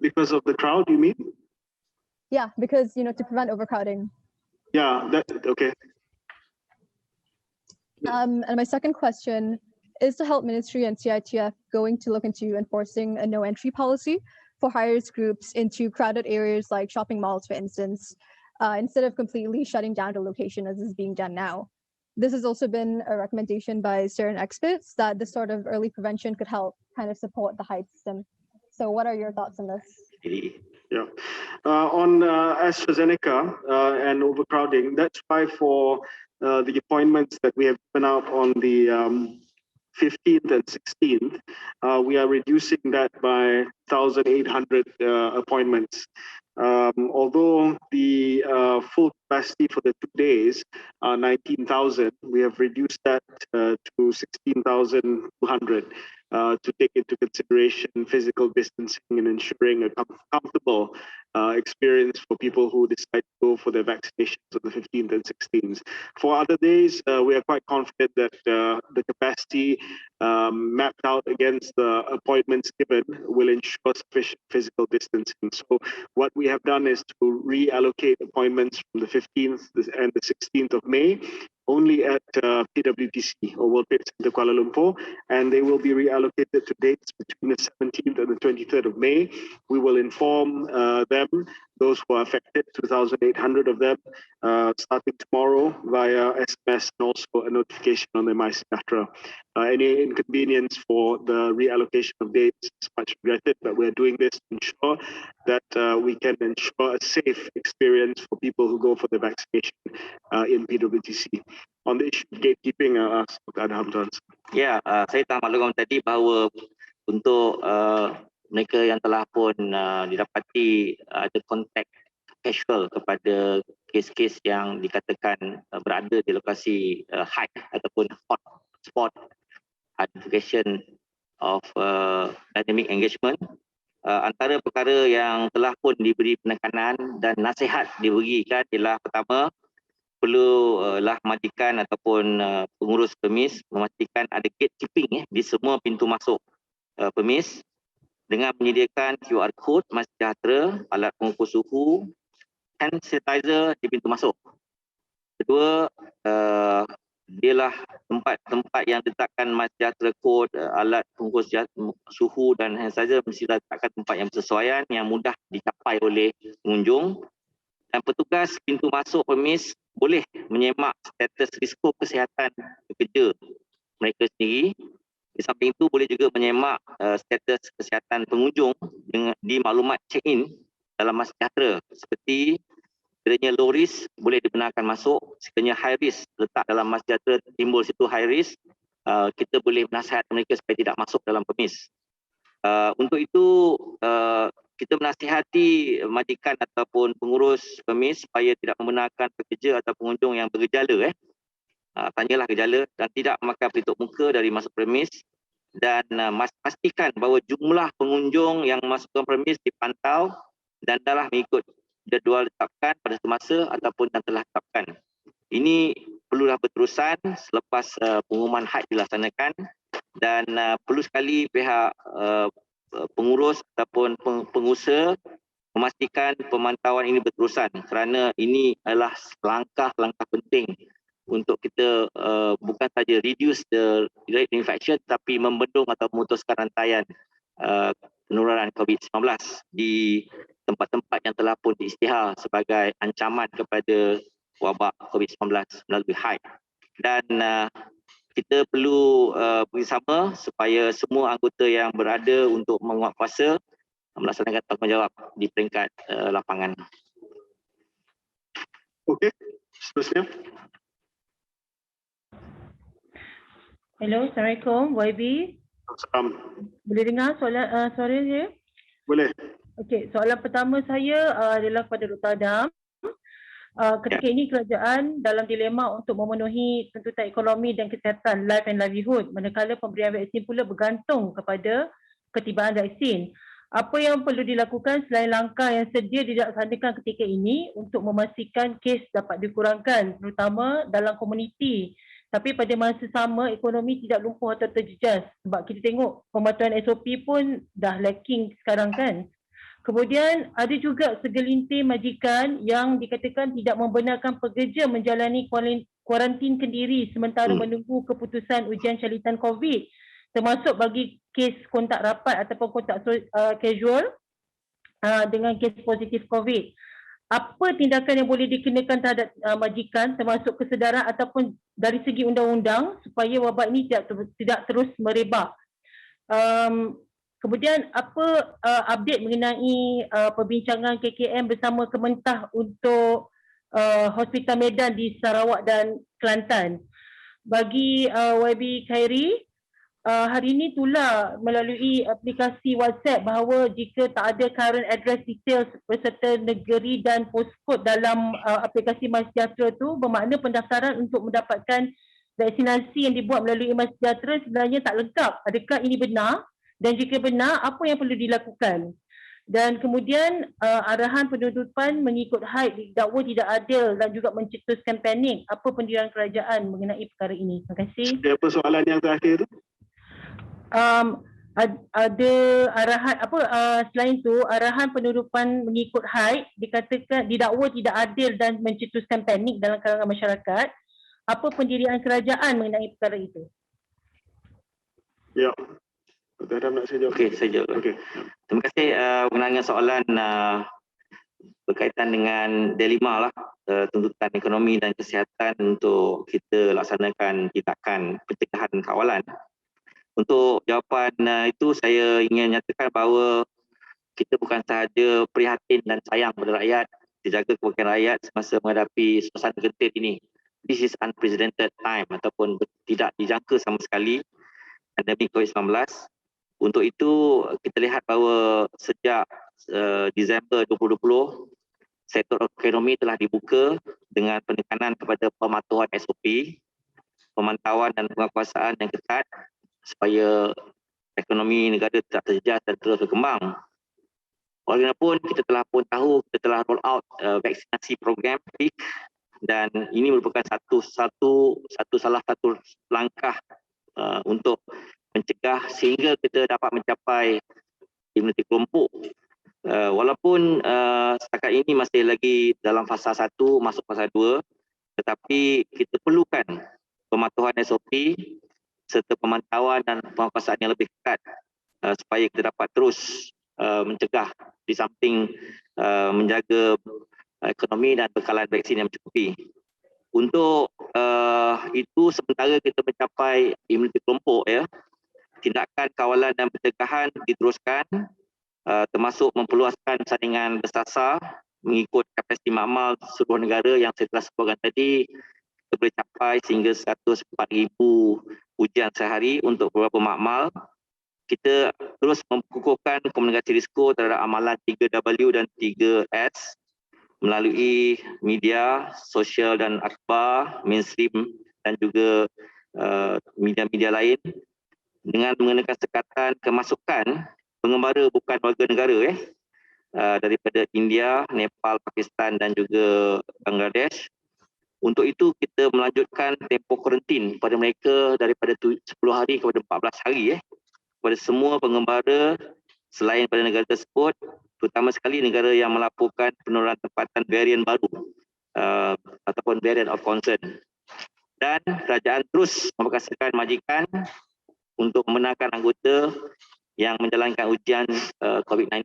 Because of the crowd, you mean? Yeah, because, to prevent overcrowding. Yeah, okay. And my second question, is the Health Ministry and CITF going to look into enforcing a no-entry policy for high-risk groups into crowded areas like shopping malls, for instance, instead of completely shutting down the location as is being done now? This has also been a recommendation by certain experts that this sort of early prevention could help kind of support the Hyde system. So what are your thoughts on this? Yeah. On AstraZeneca and overcrowding, that's why for the appointments that we have given out on the 15th and 16th, we are reducing that by 1,800 appointments. Although the full capacity for the 2 days are 19,000, we have reduced that to 16,200 to take into consideration physical distancing and ensuring a comfortable experience for people who decide to go for their vaccinations on the 15th and 16th. For other days, we are quite confident that the capacity mapped out against the appointments given will ensure sufficient physical distancing. So what we have done is to reallocate appointments from the 15th and the 16th of May only at PWTC, or World Trade Center Kuala Lumpur, and they will be reallocated to dates between the 17th and the 23rd of May. We will inform them, those who are affected, 2,800 of them, starting tomorrow via SMS and also a notification on the MySejahtera. Any inconvenience for the reallocation of dates is much regretted, but we're doing this to ensure that we can ensure a safe experience for people who go for the vaccination in PWTC. On the issue of gatekeeping, I'll ask Dr. Adham to answer. Ya, saya telah maklumkan tadi bahawa untuk mereka yang telah pun didapati ada kontak casual kepada kes-kes yang dikatakan berada di lokasi high ataupun hot spot identification of dynamic engagement, antara perkara yang telah pun diberi penekanan dan nasihat diberikan ialah pertama, perlulah majikan ataupun pengurus permis memastikan ada gatekeeping di semua pintu masuk permis dengan menyediakan QR code MySejahtera, alat pengukur suhu, hand sanitizer di pintu masuk. Kedua, dialah tempat yang letakkan MySejahtera code, alat pengukur suhu dan hand sanitizer mesti letakkan tempat yang bersesuaian, yang mudah dicapai oleh pengunjung. Dan petugas pintu masuk permis boleh menyemak status risiko kesihatan pekerja mereka sendiri. Di samping itu boleh juga menyemak status kesihatan pengunjung di maklumat check-in dalam MySejahtera, seperti sekiranya low risk boleh dibenarkan masuk, sekiranya high risk letak dalam MySejahtera timbul situ high risk, kita boleh menasihat mereka supaya tidak masuk dalam permis. Untuk itu kita menasihati majikan ataupun pengurus permis supaya tidak membenarkan pekerja atau pengunjung yang bergejala, tanyalah gejala dan tidak memakai pelitup muka dari masuk premis, dan pastikan bahawa jumlah pengunjung yang masuk ke premis dipantau dan adalah mengikut jadual ditetapkan pada semasa ataupun yang telah ditetapkan. Ini perlulah berterusan selepas pengumuman haid dilaksanakan, dan perlu sekali pihak pengurus ataupun pengusaha memastikan pemantauan ini berterusan, kerana ini adalah langkah-langkah penting untuk kita bukan saja reduce the rate infection, tapi membendung atau memutuskan rantaian penularan COVID-19 di tempat-tempat yang telah pun diisytihar sebagai ancaman kepada wabak COVID-19 melalui HAID. Dan kita perlu bersama supaya semua anggota yang berada untuk menguatkuasa melaksanakan tanggungjawab di peringkat lapangan. Okey, seterusnya. Hello, Assalamualaikum, YB. Salam. Boleh dengar soalan suara saya? Boleh. Okey, soalan pertama saya adalah kepada Dr. Adam. Ketika ini kerajaan dalam dilema untuk memenuhi tuntutan ekonomi dan kesihatan life and livelihood, manakala pemberian vaksin pula bergantung kepada ketibaan vaksin. Apa yang perlu dilakukan selain langkah yang sedia dilaksanakan ketika ini untuk memastikan kes dapat dikurangkan, terutama dalam komuniti, tapi pada masa sama ekonomi tidak lumpuh atau terjejas, sebab kita tengok pematuhan SOP pun dah lacking sekarang kan. Kemudian ada juga segelintir majikan yang dikatakan tidak membenarkan pekerja menjalani kuarantin kendiri sementara menunggu keputusan ujian calitan COVID, termasuk bagi kes kontak rapat ataupun kontak casual dengan kes positif COVID. Apa tindakan yang boleh dikenakan terhadap majikan termasuk kesedaran ataupun dari segi undang-undang supaya wabak ini tidak terus merebak? Kemudian apa update mengenai perbincangan KKM bersama Kementah untuk Hospital Medan di Sarawak dan Kelantan? Bagi YB Khairi, hari ini tular melalui aplikasi WhatsApp bahawa jika tak ada current address details berserta negeri dan postcode dalam aplikasi MySejahtera tu, bermakna pendaftaran untuk mendapatkan vaksinasi yang dibuat melalui MySejahtera sebenarnya tak lengkap. Adakah ini benar? Dan jika benar, apa yang perlu dilakukan? Dan kemudian arahan penutupan mengikut HAID didakwa tidak adil dan juga mencetuskan panik. Apa pendirian kerajaan mengenai perkara ini? Terima kasih. Apa soalan yang terakhir tu? Ada arahan selain tu arahan penutupan mengikut HAID dikatakan didakwa tidak adil dan mencetuskan panik dalam kalangan masyarakat. Apa pendirian kerajaan mengenai perkara itu? Ya. Dr. Adam nak saya jawab? Okey, saya jawab. Okey. Terima kasih mengenai soalan berkaitan dengan dilema lah, tuntutan ekonomi dan kesihatan untuk kita laksanakan tindakan pencegahan dan kawalan. Untuk jawapan itu, saya ingin nyatakan bahawa kita bukan sahaja prihatin dan sayang pada rakyat, dijaga kebahagiaan rakyat semasa menghadapi suasana genting ini. This is unprecedented time ataupun tidak dijangka sama sekali pandemik COVID-19. Untuk itu, kita lihat bahawa sejak Disember 2020, sektor ekonomi telah dibuka dengan penekanan kepada pematuhan SOP, pemantauan dan penguatkuasaan yang ketat supaya ekonomi negara tidak terjejas dan terus berkembang. Walaupun kita telah pun tahu, kita telah roll out vaksinasi program PIK, dan ini merupakan salah satu langkah untuk mencegah sehingga kita dapat mencapai imuniti kelompok. Walaupun setakat ini masih lagi dalam fasa 1 masuk fasa 2, tetapi kita perlukan pematuhan SOP serta pemantauan dan penguatkuasaan yang lebih ketat supaya kita dapat terus mencegah di samping menjaga ekonomi dan bekalan vaksin yang mencukupi. Untuk itu, sementara kita mencapai imuniti kelompok, tindakan kawalan dan pencegahan diteruskan, termasuk memperluaskan saringan bersasar mengikut kapasiti makmal seluruh negara yang saya telah sebutkan tadi. Kita boleh capai sehingga 104,000 ujian sehari untuk beberapa makmal. Kita terus mengukuhkan komunikasi risiko terhadap amalan 3W dan 3S melalui media sosial dan akhbar, mainstream dan juga media-media lain, dengan mengenakan sekatan kemasukan pengembara bukan warga negara daripada India, Nepal, Pakistan dan juga Bangladesh. Untuk itu kita melanjutkan tempoh kuarantin pada mereka daripada 10 hari kepada 14 hari kepada semua pengembara selain pada negara tersebut, terutama sekali negara yang melaporkan penurunan tempatan varian baru ataupun variant of concern. Dan kerajaan terus memperkasakan majikan untuk membenarkan anggota yang menjalankan ujian COVID-19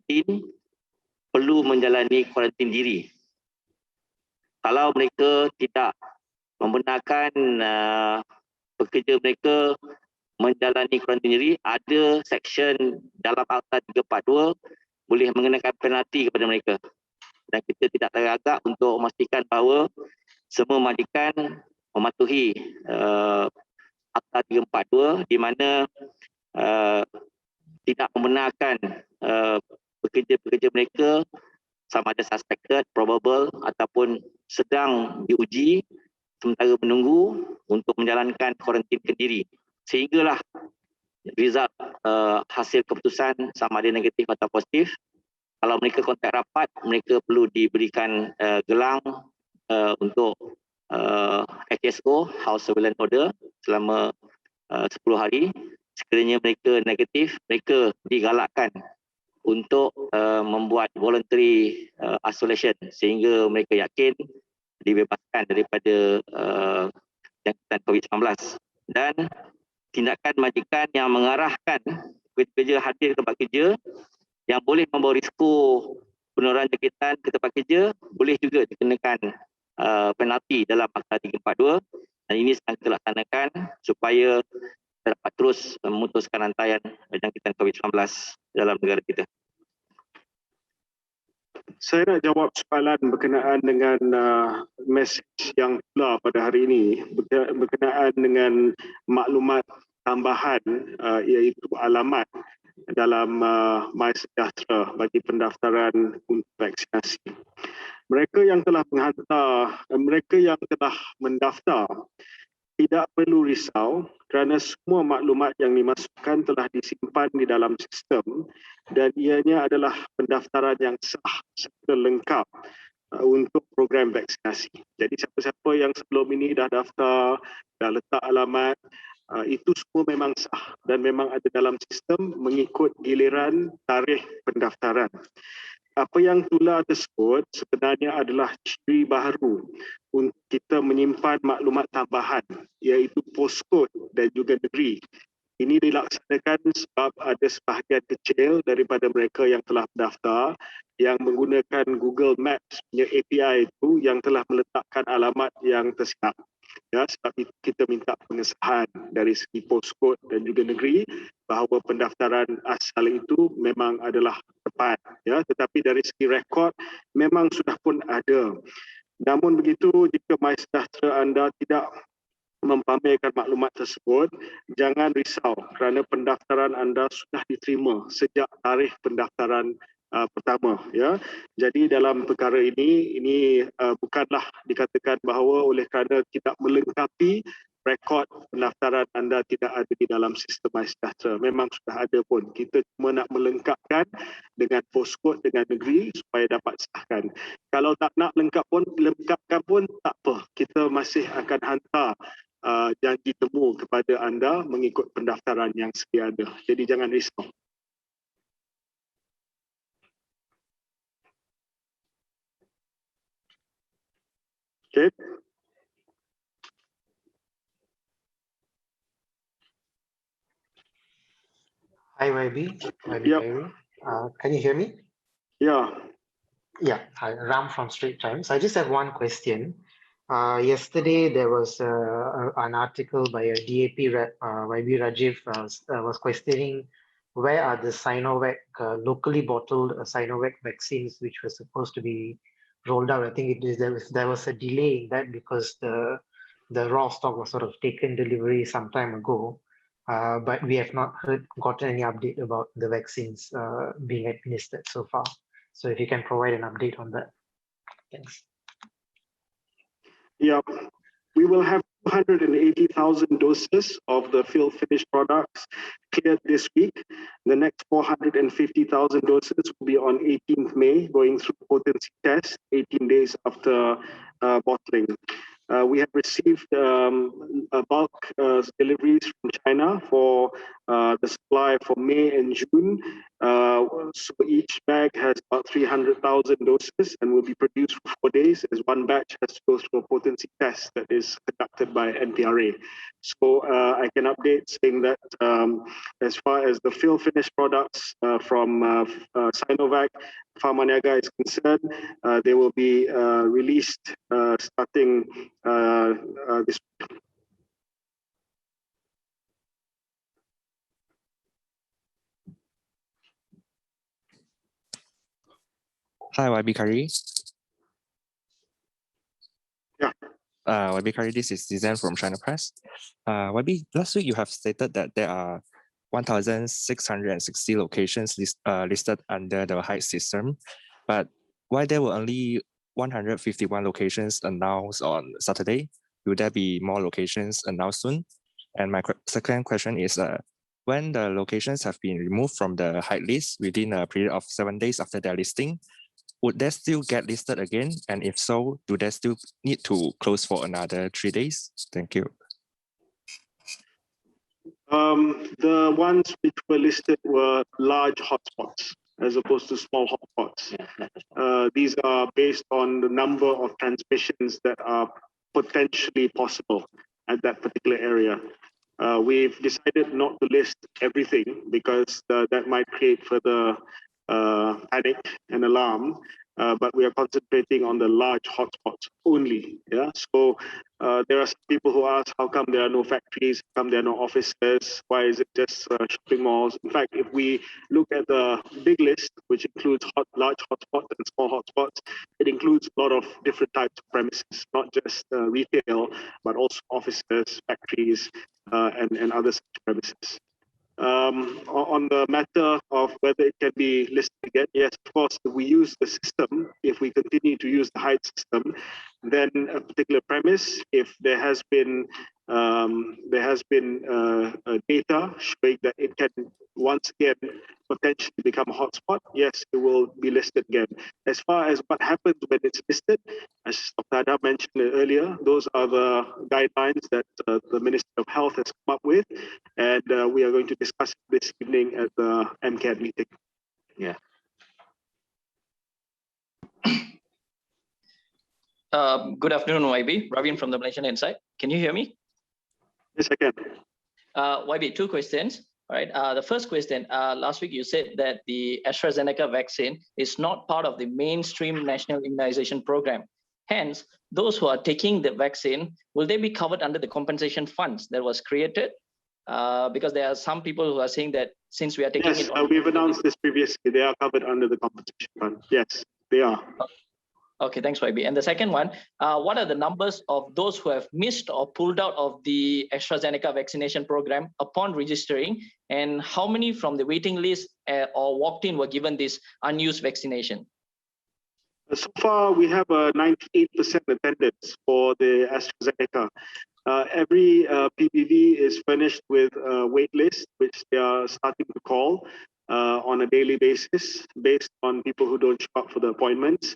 perlu menjalani kuarantin diri. Kalau mereka tidak membenarkan pekerja mereka menjalani kuarantin diri, ada section dalam Akta 342 boleh mengenakan penalti kepada mereka. Dan kita tidak teragak untuk memastikan bahawa semua majikan mematuhi Akta 342 di mana tidak membenarkan pekerja-pekerja mereka sama ada suspected, probable ataupun sedang diuji sementara menunggu untuk menjalankan kuarantin kendiri. Sehinggalah result hasil keputusan sama ada negatif atau positif. Kalau mereka kontak rapat, mereka perlu diberikan gelang untuk HSO, House Surveillance Order, selama 10 hari. Sekiranya mereka negatif, mereka digalakkan untuk membuat voluntary isolation sehingga mereka yakin dibebaskan daripada jangkitan COVID-19. Dan tindakan majikan yang mengarahkan pekerja hadir ke tempat kerja yang boleh membawa risiko penularan jangkitan ke tempat kerja boleh juga dikenakan penalti dalam Akta 342, dan ini sedang kita laksanakan supaya dapat terus memutuskan rantaian jangkitan COVID-19 dalam negara kita. Saya nak jawab soalan berkenaan dengan mesej yang keluar pada hari ini berkenaan dengan maklumat tambahan iaitu alamat dalam MySejahtera bagi pendaftaran untuk vaksinasi. Mereka yang telah mendaftar tidak perlu risau kerana semua maklumat yang dimasukkan telah disimpan di dalam sistem dan ianya adalah pendaftaran yang sah serta lengkap untuk program vaksinasi. Jadi siapa-siapa yang sebelum ini dah daftar, dah letak alamat, itu semua memang sah dan memang ada dalam sistem mengikut giliran tarikh pendaftaran. Apa yang tular tersebut sebenarnya adalah ciri baru untuk kita menyimpan maklumat tambahan iaitu postcode dan juga negeri. Ini dilaksanakan sebab ada sebahagian kecil daripada mereka yang telah mendaftar yang menggunakan Google Maps punya API itu yang telah meletakkan alamat yang tersilap. Ya, sebab itu kita minta pengesahan dari segi postcode dan juga negeri bahawa pendaftaran asal itu memang adalah tepat, ya, tetapi dari segi rekod memang sudah pun ada. Namun begitu, jika MySejahtera anda tidak mempamerkan maklumat tersebut, jangan risau kerana pendaftaran anda sudah diterima sejak tarikh pendaftaran pertama, ya. Jadi dalam perkara ini bukanlah dikatakan bahawa oleh kerana tidak melengkapi rekod pendaftaran anda tidak ada di dalam sistem MySejahtera. Memang sudah ada pun. Kita cuma nak melengkapkan dengan postcode dengan negeri supaya dapat sahkan. Kalau tak nak lengkapkan pun tak apa. Kita masih akan hantar janji temu kepada anda mengikut pendaftaran yang sedia ada. Jadi jangan risau. Okay. Hi YB, Yep. Can you hear me? Yeah. Yeah, hi, Ram from Straits Times. I just have one question. Yesterday there was an article by a DAP rep, YB Rajiv was questioning where are the Sinovac locally bottled Sinovac vaccines which were supposed to be rolled out. I think there was a delay in that because the raw stock was sort of taken delivery some time ago. But we have not gotten any update about the vaccines being administered so far. So if you can provide an update on that. Thanks. Yeah, we will have 280,000 doses of the fill-finish products cleared this week. The next 450,000 doses will be on 18th May, going through potency test 18 days after bottling. We have received bulk deliveries from China for the supply for May and June. So each bag has about 300,000 doses and will be produced for 4 days, as one batch has to go through a potency test that is conducted by NPRA. So I can update saying that as far as the fill finish products from Sinovac, Pharmaniaga is concerned, they will be released starting this. Hi, YB Kari. Yeah. YB Kari, this is Zizan from China Press. YB, last week you have stated that there are 1,660 locations listed under the Heights system, but why there were only 151 locations announced on Saturday? Will there be more locations announced soon? And my second question is, when the locations have been removed from the Height list within a period of 7 days after their listing, would they still get listed again? And if so, do they still need to close for another 3 days? Thank you. The ones which were listed were large hotspots as opposed to small hotspots. These are based on the number of transmissions that are potentially possible at that particular area. We've decided not to list everything because that might create further panic and alarm, but we are concentrating on the large hotspots only. Yeah. So there are some people who ask, how come there are no factories? How come there are no offices? Why is it just shopping malls? In fact, if we look at the big list, which includes large hotspots and small hotspots, it includes a lot of different types of premises, not just retail, but also offices, factories, and other such premises. On the matter of whether it can be listed again, yes, of course, if we use the system, if we continue to use the Height system, then a particular premise, if there has been data showing that it can once again potentially become a hotspot, yes, it will be listed again. As far as what happens when it's listed, as Dr. Adam mentioned earlier, those are the guidelines that the Ministry of Health has come up with, and we are going to discuss it this evening at the MCAT meeting. Yeah. Good afternoon, YB. Ravin from the Malaysian Insight. Can you hear me? Yes, I can. YB, two questions. All right. The first question, last week you said that the AstraZeneca vaccine is not part of the mainstream national immunization program. Hence, those who are taking the vaccine, will they be covered under the compensation funds that was created? Because there are some people who are saying that since we are taking yes, we've announced this previously. They are covered under the compensation fund. Yes, they are. Okay, thanks, YB. And the second one, what are the numbers of those who have missed or pulled out of the AstraZeneca vaccination program upon registering, and how many from the waiting list or walked in were given this unused vaccination? So far, we have a 98% attendance for the AstraZeneca. Every PPV is furnished with a wait list, which they are starting to call on a daily basis based on people who don't show up for the appointments.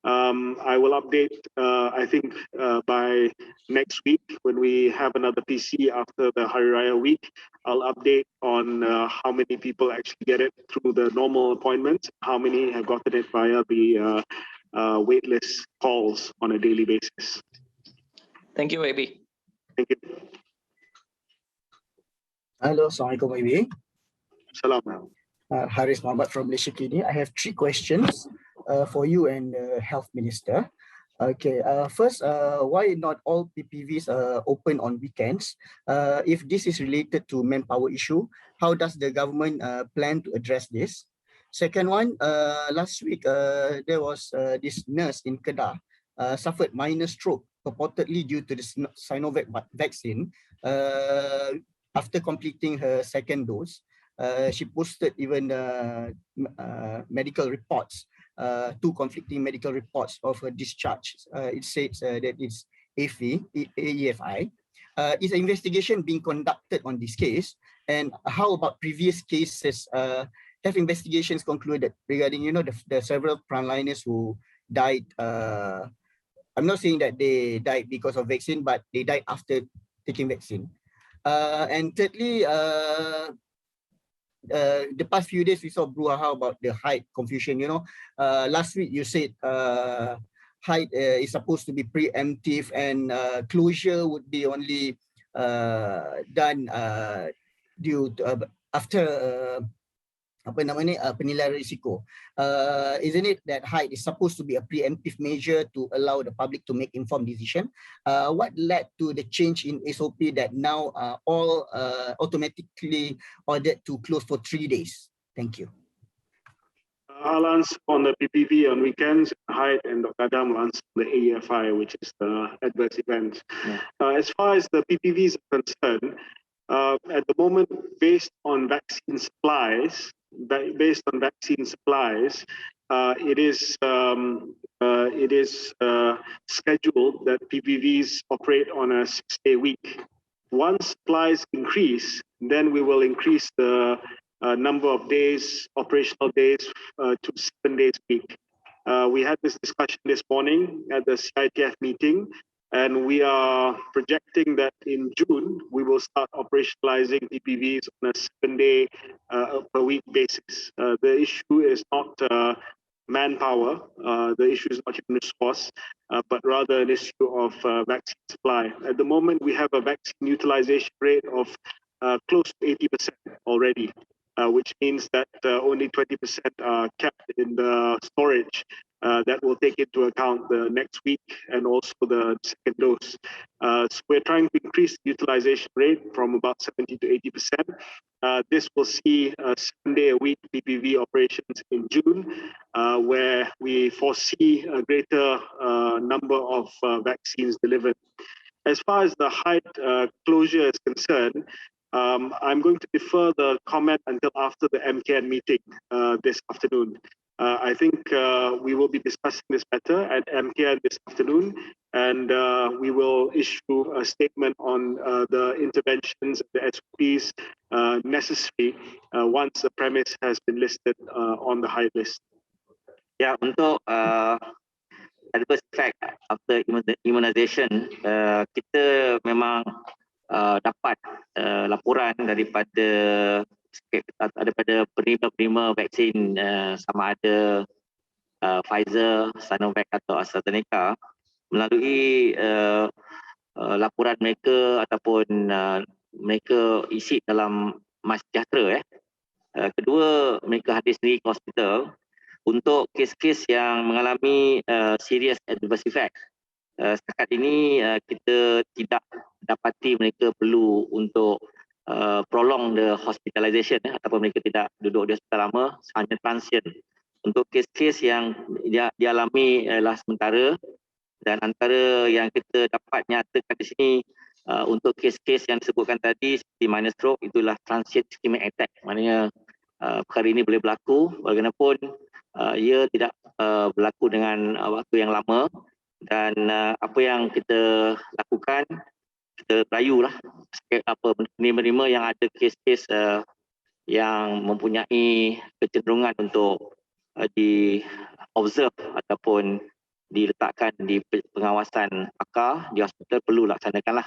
I will update, I think, by next week when we have another PC after the Hari Raya week. I'll update on how many people actually get it through the normal appointments, how many have gotten it via the waitlist calls on a daily basis. Thank you, YB. Thank you. Hello, Assalamualaikum YB. Salam. Haris Mohamad from Malaysia Kini. I have 3 questions for you and the Health Minister. Okay, first, why not all PPVs open on weekends? If this is related to manpower issue, how does the government plan to address this? Second one, last week, there was this nurse in Kedah suffered minor stroke, purportedly due to the Sinovac vaccine. After completing her second dose, she posted even medical reports, 2 conflicting medical reports of her discharge. It says that it's AEFI. Is an investigation being conducted on this case? And how about previous cases? Have investigations concluded regarding, the several frontliners who died? I'm not saying that they died because of vaccine, but they died after taking vaccine. And thirdly, the past few days we saw brouhaha about the height confusion. Last week you said height is supposed to be preemptive and closure would be only done due to, after penilaian risiko. Isn't it that height is supposed to be a preemptive measure to allow the public to make informed decision? What led to the change in SOP that now all automatically ordered to close for 3 days? Thank you. I'll answer on the PPV on weekends, height, and Dr. Adam will answer the AEFI, which is the adverse events. As far as the PPVs are concerned, at the moment, based on vaccine supplies, it is scheduled that PPVs operate on a 6-day week. Once supplies increase, then we will increase the number of days, operational days, to 7 days a week. We had this discussion this morning at the CITF meeting, and we are projecting that in June, we will start operationalizing PPVs on a 7-day per week basis. The issue is not manpower, the issue is not human resource, but rather an issue of vaccine supply. At the moment, we have a vaccine utilization rate of close to 80% already, which means that only 20% are kept in the storage. That will take into account the next week and also the second dose. So we're trying to increase the utilization rate from about 70 to 80%. This will see 7-day-a-week PPV operations in June, where we foresee a greater number of vaccines delivered. As far as the height closure is concerned, I'm going to defer the comment until after the MKN meeting this afternoon. I think we will be discussing this matter at MKN this afternoon, and we will issue a statement on the interventions, the SOPs necessary once the premise has been listed on the high list. Ya, untuk adverse effect after immunization, kita memang dapat laporan daripada penerima vaksin sama ada Pfizer, Sinovac atau AstraZeneca melalui laporan mereka ataupun mereka isi dalam MySejahtera. Kedua, mereka hadir sendiri ke hospital untuk kes-kes yang mengalami serious adverse effect. Setakat ini kita tidak dapati mereka perlu untuk prolong the hospitalization ataupun mereka tidak duduk di hospital lama, hanya transient. Untuk kes-kes yang dialami ialah sementara, dan antara yang kita dapat nyatakan di sini untuk kes-kes yang disebutkan tadi seperti minor stroke, itulah transient ischemic attack, maknanya perkara ini boleh berlaku walaupun ia tidak berlaku dengan waktu yang lama, dan apa yang kita lakukan, kita rayulah penerima yang ada kes-kes yang mempunyai kecenderungan untuk di-observe ataupun diletakkan di pengawasan pakar di hospital, perlu laksanakanlah.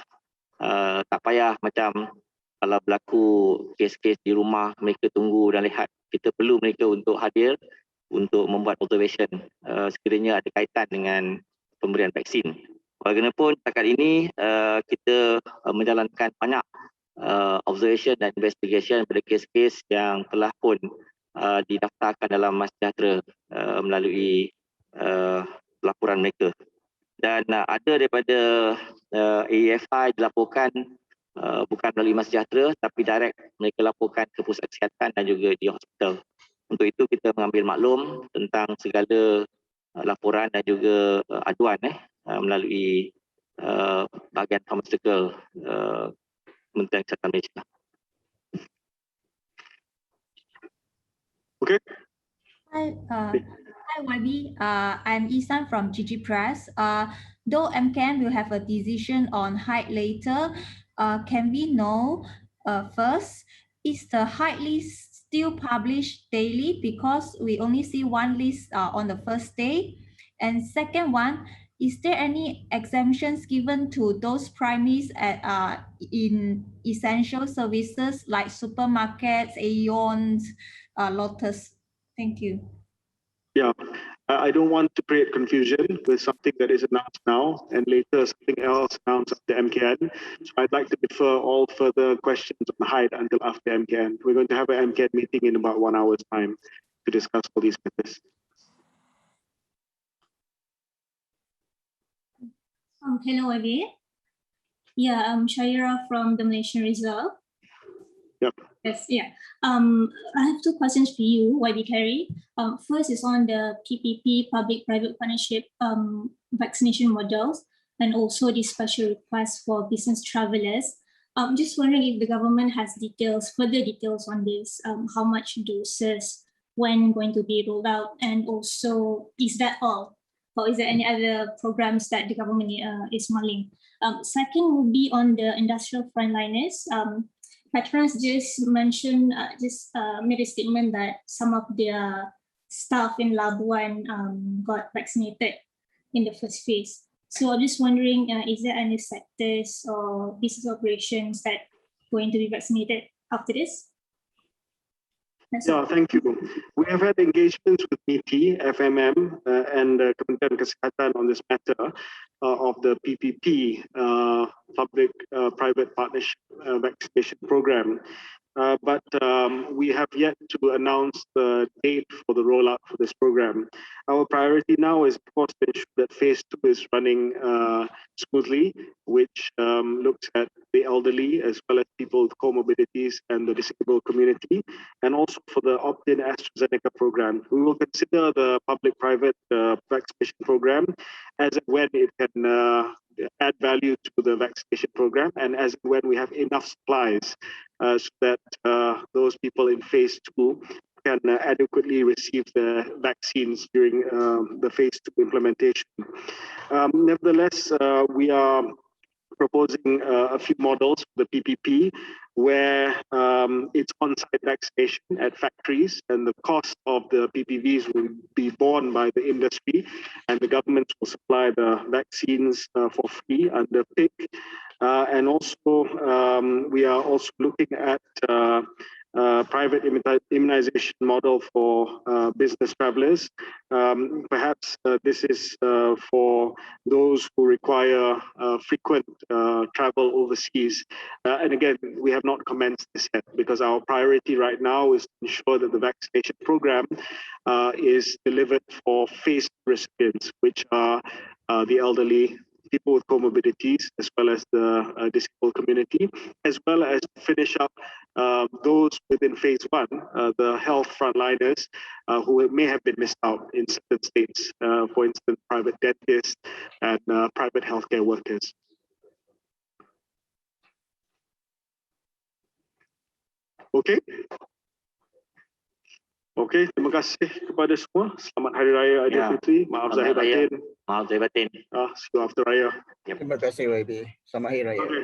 Tak payah macam kalau berlaku kes-kes di rumah, mereka tunggu dan lihat. Kita perlu mereka untuk hadir untuk membuat observation sekiranya ada kaitan dengan pemberian vaksin. Bagaimanapun setakat ini kita menjalankan banyak observation dan investigation pada kes-kes yang telah pun didaftarkan dalam MySejahtera melalui laporan mereka. Dan ada daripada AEFI dilaporkan bukan melalui MySejahtera tapi direct mereka laporkan ke pusat kesihatan dan juga di hospital. Untuk itu kita mengambil maklum tentang segala laporan dan juga aduan melalui bahagian pharmaceutical Kementerian Kesihatan Malaysia. Okay. Hi, YB. I'm Isan from GG Press. Though MKN will have a decision on height later, can we know first, is the height list still published daily? Because we only see one list on the first day. And second one, is there any exemptions given to those primaries in essential services like supermarkets, Aeons, Lotus? Thank you. Yeah, I don't want to create confusion with something that is announced now and later something else announced at the MKN. So I'd like to defer all further questions on HYDE until after MKN. We're going to have an MKN meeting in about 1 hour's time to discuss all these matters. Hello again. Yeah, I'm Shaira from the Malaysian Result. Yep. Yes, yeah. I have two questions for you, YB Carey. First is on the PPP, public-private partnership vaccination models, and also the special request for business travelers. I'm just wondering if the government has details, further details on this, how much doses, when going to be rolled out, and also is that all? Or is there any other programs that the government is mulling? Second will be on the industrial frontliners. Petronas just mentioned, made a statement that some of their staff in Labuan got vaccinated in the first phase. So I'm just wondering, is there any sectors or business operations that going to be vaccinated after this? Yeah, thank you. We have had engagements with MITI, FMM, and Kementerian Kesihatan on this matter of the PPP, public-private partnership vaccination program. But we have yet to announce the date for the rollout for this program. Our priority now is, of course, to ensure that phase 2 is running smoothly, which looks at the elderly as well as people with comorbidities and the disabled community, and also for the opt-in AstraZeneca program. We will consider the public-private vaccination program as and when it can add value to the vaccination program, and as when we have enough supplies so that those people in phase 2 can adequately receive the vaccines during the phase 2 implementation. Nevertheless, we are proposing a few models for the PPP where it's on-site vaccination at factories, and the cost of the PPVs will be borne by the industry, and the government will supply the vaccines for free under PIC. And also, we are also looking at private immunization model for business travelers. Perhaps this is for those who require frequent travel overseas. And again, we have not commenced this yet because our priority right now is to ensure that the vaccination program is delivered for phased recipients, which are the elderly, people with comorbidities, as well as the disabled community, as well as finish up those within phase 1, the health frontliners who may have been missed out in certain states, for instance, private dentists and private healthcare workers. Okay. Okey, terima kasih kepada semua. Selamat Hari Raya Aidilfitri. Maaf zahir batin. Maaf zahir batin. See you after Raya. Terima kasih YB. Selamat Hari Raya. Okay.